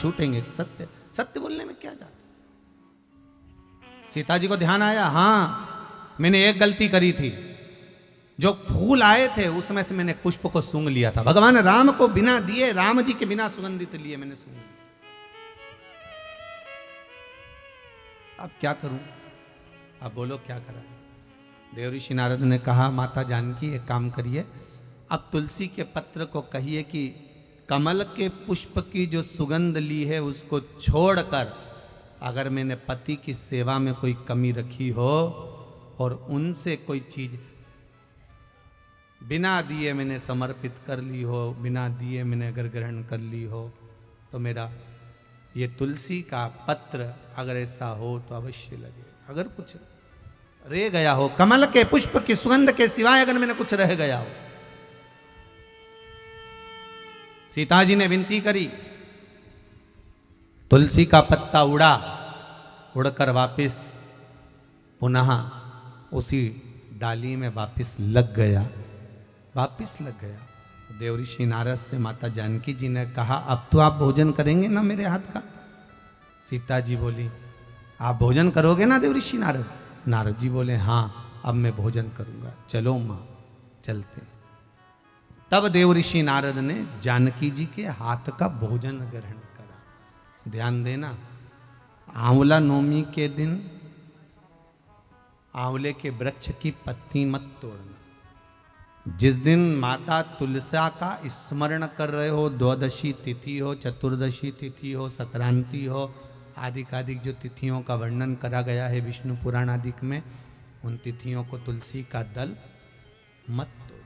छूटेंगे। सत्य सत्य बोलने में क्या जाता। सीता जी को ध्यान आया, हाँ मैंने एक गलती करी थी, जो फूल आए थे उसमें से मैंने पुष्प को सूंघ लिया था। भगवान राम को बिना दिए, राम जी के बिना सुगंधित लिए मैंने सूंघ लिया। अब क्या करूं? अब बोलो क्या करा? देवऋषि नारद ने कहा, माता जानकी एक काम करिए, अब तुलसी के पत्र को कहिए कि कमल के पुष्प की जो सुगंध ली है उसको छोड़कर अगर मैंने पति की सेवा में कोई कमी रखी हो और उनसे कोई चीज बिना दिए मैंने समर्पित कर ली हो, बिना दिए मैंने अगर ग्रहण कर ली हो, तो मेरा ये तुलसी का पत्र अगर ऐसा हो तो अवश्य लगे। अगर कुछ रह गया हो, कमल के पुष्प की सुगंध के सिवाय अगर मैंने कुछ रह गया हो। सीता जी ने विनती करी, तुलसी का पत्ता उड़ा, उड़कर वापिस पुनः उसी डाली में वापिस लग गया, वापिस लग गया। देवऋषि नारद से माता जानकी जी ने कहा, अब तो आप भोजन करेंगे ना मेरे हाथ का? सीता जी बोली, आप भोजन करोगे ना देवऋषि नारद? नारद जी बोले, हाँ अब मैं भोजन करूंगा, चलो मां चलते। तब देवऋषि नारद ने जानकी जी के हाथ का भोजन ग्रहण करा। ध्यान देना, आंवला नवमी के दिन आंवले के वृक्ष की पत्ती मत तोड़ना। जिस दिन माता तुलसा का स्मरण कर रहे हो, द्वादशी तिथि हो, चतुर्दशी तिथि हो, संक्रांति हो, आदिकादिक जो तिथियों का वर्णन करा गया है विष्णु पुराण आदिक में, उन तिथियों को तुलसी का दल मत तोड़।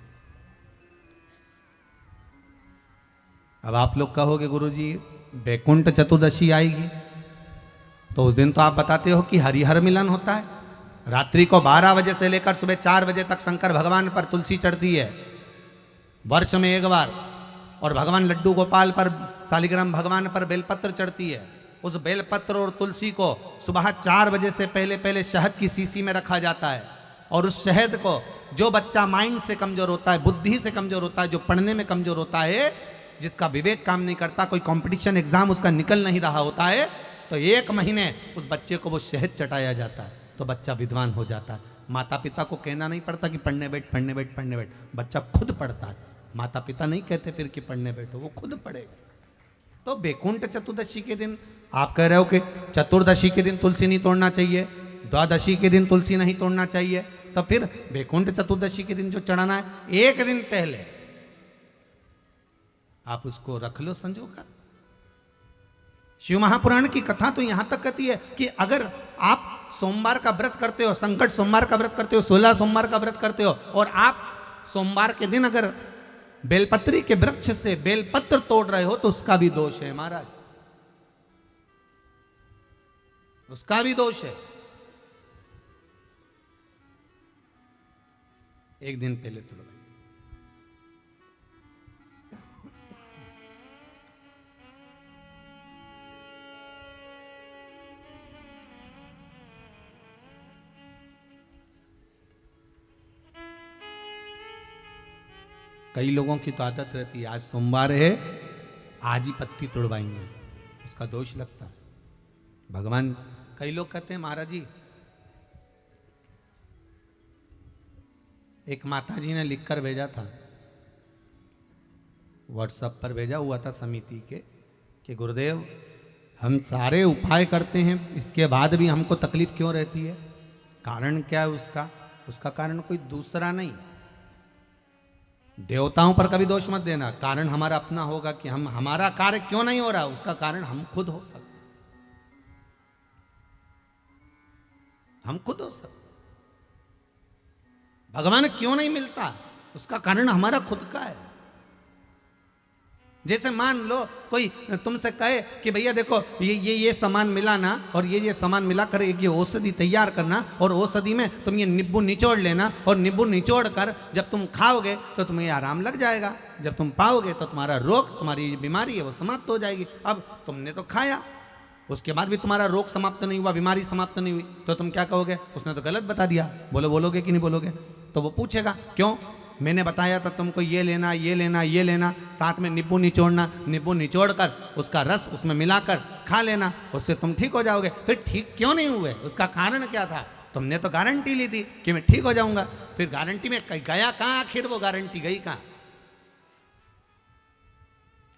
अब आप लोग कहोगे गुरुजी वैकुंठ चतुर्दशी आएगी, तो उस दिन तो आप बताते हो कि हरिहर मिलन होता है। रात्रि को 12 बजे से लेकर सुबह 4 बजे तक शंकर भगवान पर तुलसी चढ़ती है, वर्ष में एक बार। और भगवान लड्डू गोपाल पर, शालिग्राम भगवान पर बेलपत्र चढ़ती है। उस बेलपत्र और तुलसी को सुबह 4 बजे से पहले पहले शहद की शीशी में रखा जाता है। और उस शहद को जो बच्चा माइंड से कमजोर होता है, बुद्धि से कमजोर होता है, जो पढ़ने में कमजोर होता है, जिसका विवेक काम नहीं करता, कोई कंपटीशन एग्जाम उसका निकल नहीं रहा होता है, तो 1 महीने उस बच्चे को वो शहद चटाया जाता है, तो बच्चा विद्वान हो जाता है। माता पिता को कहना नहीं पड़ता कि पढ़ने बैठ, पढ़ने बैठ, पढ़ने बैठ, बच्चा खुद पढ़ता है। माता पिता नहीं कहते फिर कि पढ़ने बैठो, वो खुद पढ़ेगा। तो वैकुंठ चतुर्दशी के दिन आप कह रहे हो कि चतुर्दशी के दिन तुलसी नहीं तोड़ना चाहिए, द्वादशी के दिन तुलसी नहीं तोड़ना चाहिए, तो फिर वैकुंठ चतुर्दशी के दिन जो चढ़ाना है, 1 दिन पहले आप उसको रख लो संजोकर। शिव महापुराण की कथा तो यहां तक कहती है कि अगर आप सोमवार का व्रत करते हो, संकट सोमवार का व्रत करते हो, 16 सोमवार का व्रत करते हो, और आप सोमवार के दिन अगर बेलपत्री के वृक्ष से बेलपत्र तोड़ रहे हो, तो उसका भी दोष है महाराज, उसका भी दोष है। 1 दिन पहले तोड़। कई लोगों की तो आदत रहती है, आज सोमवार है आज ही पत्ती तोड़वाएंगे, उसका दोष लगता है। भगवान, कई लोग कहते हैं महाराज जी, एक माता जी ने लिखकर भेजा था, व्हाट्सएप पर भेजा हुआ था समिति के, कि गुरुदेव हम सारे उपाय करते हैं, इसके बाद भी हमको तकलीफ क्यों रहती है? कारण क्या है उसका? उसका कारण कोई दूसरा नहीं। देवताओं पर कभी दोष मत देना, कारण हमारा अपना होगा कि हम, हमारा कार्य क्यों नहीं हो रहा, उसका कारण हम खुद हो सकते, हम खुद हो सकते। भगवान क्यों नहीं मिलता, उसका कारण हमारा खुद का है। जैसे मान लो कोई तुमसे कहे कि भैया देखो ये सामान मिला ना, और ये सामान मिला कर ये औषधि तैयार करना, और औषधि में तुम ये नींबू निचोड़ लेना, और नींबू निचोड़ कर जब तुम खाओगे तो तुम्हें आराम लग जाएगा, जब तुम पाओगे तो तुम्हारा रोग, तुम्हारी बीमारी है वो समाप्त हो जाएगी। अब तुमने तो खाया, उसके बाद भी तुम्हारा रोग समाप्त नहीं हुआ, बीमारी समाप्त नहीं हुई, तो तुम क्या कहोगे? उसने तो गलत बता दिया। बोलोगे कि नहीं बोलोगे? तो वो पूछेगा क्यों? मैंने बताया था तुमको ये लेना ये लेना ये लेना, साथ में नींबू निचोड़ना, नींबू निचोड़ कर उसका रस उसमें मिलाकर खा लेना, उससे तुम ठीक हो जाओगे। फिर ठीक क्यों नहीं हुए, उसका कारण क्या था? तुमने तो गारंटी ली थी कि मैं ठीक हो जाऊंगा, फिर गारंटी में गया कहाँ? आखिर वो गारंटी गई कहाँ?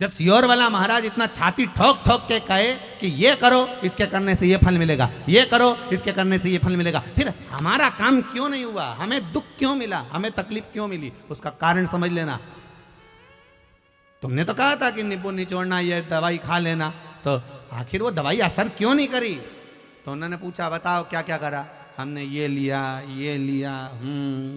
जब सियोर वाला महाराज इतना छाती ठोक ठोक के कहे कि ये करो इसके करने से ये फल मिलेगा, ये करो इसके करने से ये फल मिलेगा, फिर हमारा काम क्यों नहीं हुआ? हमें दुख क्यों मिला? हमें तकलीफ क्यों मिली? उसका कारण समझ लेना। तुमने तो कहा था कि नींबू निचोड़ना, ये दवाई खा लेना, तो आखिर वो दवाई असर क्यों नहीं करी? तो उन्होंने पूछा बताओ क्या क्या करा? हमने ये लिया, ये लिया,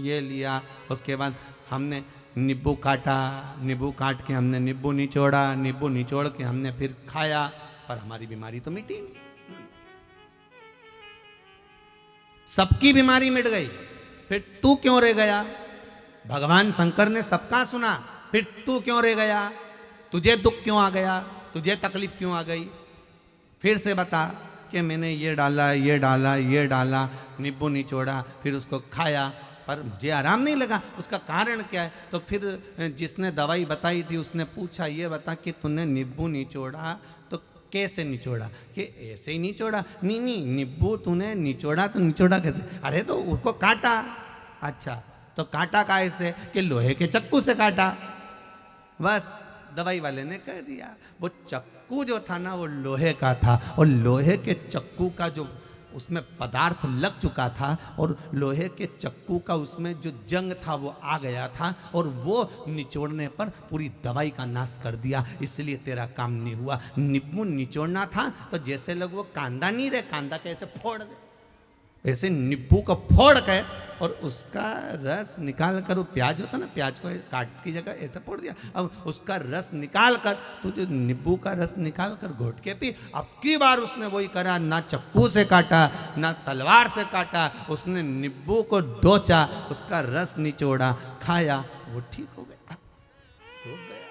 ये लिया, उसके बाद हमने नींबू काटा, नींबू काट के हमने नींबू निचोड़ा, नींबू निचोड़ के हमने फिर खाया, पर हमारी बीमारी तो मिटी नहीं। सबकी बीमारी मिट गई, फिर तू क्यों रह गया? भगवान शंकर ने सबका सुना, फिर तू क्यों रह गया? तुझे दुख क्यों आ गया? तुझे तकलीफ क्यों आ गई? फिर से बता कि मैंने ये डाला, ये डाला, ये डाला, नींबू निचोड़ा, फिर उसको खाया, पर मुझे आराम नहीं लगा। उसका कारण क्या है? तो फिर जिसने दवाई बताई थी उसने पूछा ये बता कि तूने नींबू निचोड़ा तो कैसे निचोड़ा? कि ऐसे ही निचोड़ा। नहीं नहीं, नींबू तूने निचोड़ा तो निचोड़ा कैसे? अरे तो उसको काटा। अच्छा, तो काटा कैसे? कि लोहे के चक्कू से काटा। बस दवाई वाले ने कह दिया। वो चक्कू जो था ना वो लोहे का था, और लोहे के चक्कू का जो उसमें पदार्थ लग चुका था, और लोहे के चक्कू का उसमें जो जंग था वो आ गया था, और वो निचोड़ने पर पूरी दवाई का नाश कर दिया, इसलिए तेरा काम नहीं हुआ। नींबू निचोड़ना था तो जैसे लोग वो कांदा नहीं रहे, कांदा कैसे फोड़ दे, ऐसे नींबू को फोड़ के और उसका रस निकाल कर, वो प्याज होता ना, प्याज को काट की जगह ऐसे फोड़ दिया, अब उसका रस निकाल कर तो जो नींबू का रस निकाल कर घोट के पी। अब की बार उसने वही करा, ना चक्कू से काटा ना तलवार से काटा, उसने नींबू को दोचा, उसका रस निचोड़ा, खाया, वो ठीक हो गया, हो गया,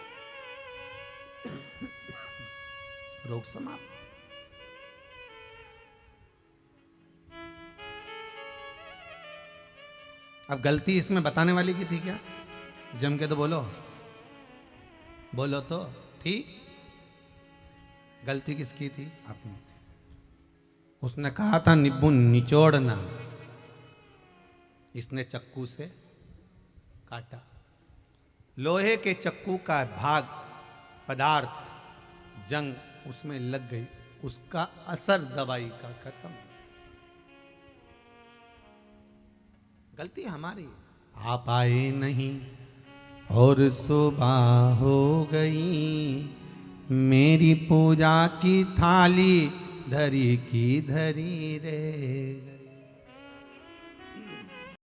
रोग समाप्त। अब गलती इसमें बताने वाली की थी क्या? जम के तो बोलो, बोलो तो थी। गलती किसकी थी? अपनी। उसने कहा था नींबू निचोड़ना, इसने चक्कू से काटा। लोहे के चक्कू का भाग पदार्थ जंग उसमें लग गई, उसका असर दवाई का खत्म। गलती हमारी। आप आए नहीं और सुबह हो गई, मेरी पूजा की थाली धरी की धरी रह गई।